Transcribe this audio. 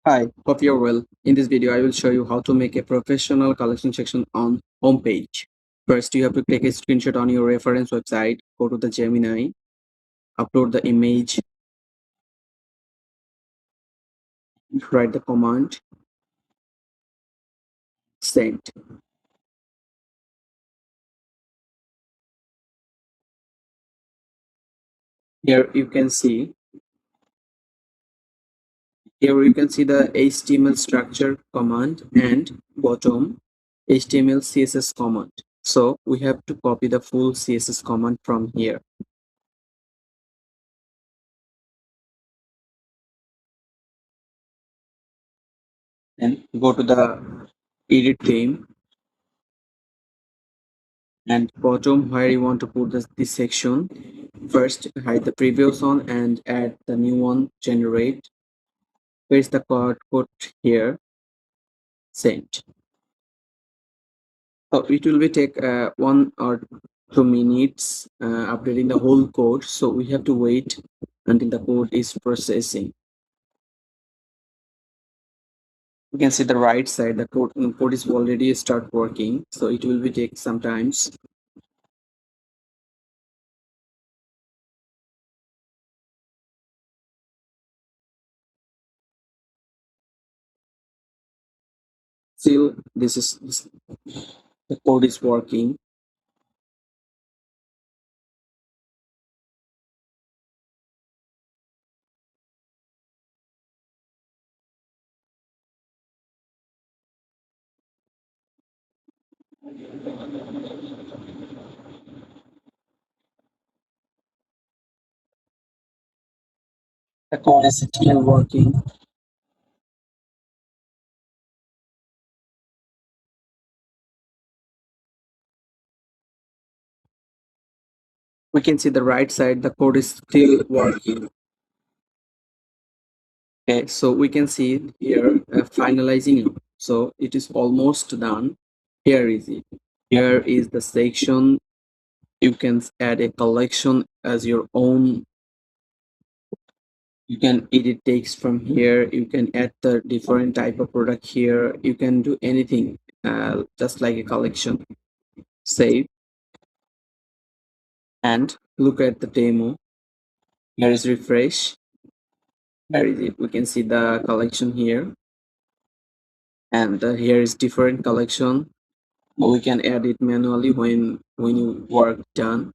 Hi, hope you're well. In this video, I will show you how to make a professional collection section on homepage. First, you have to take a screenshot on your reference website, go to the Gemini, upload the image, write the command, send. Here you can see, the HTML structure command and bottom HTML CSS command. So we have to copy the full CSS command from here. And go to the edit theme and bottom where you want to put this section. First hide the previous one and add the new one, generate, paste the code here, send. So it will be take 1 or 2 minutes updating the whole code, so we have to wait until the code is processing. You can see the right side, the code is already start working, so it will be take some times. Still the code is working. The code is still working. We can see the right side, the code is still working. Okay, so we can see here finalizing. So it is almost done. Here is it. Here is the section. You can add a collection as your own. You can edit text from here. You can add the different type of product here. You can do anything just like a collection. Save and look at the demo. Here is refresh. Where is it? We can see the collection here, and here is different collection. We can add it manually when you work done.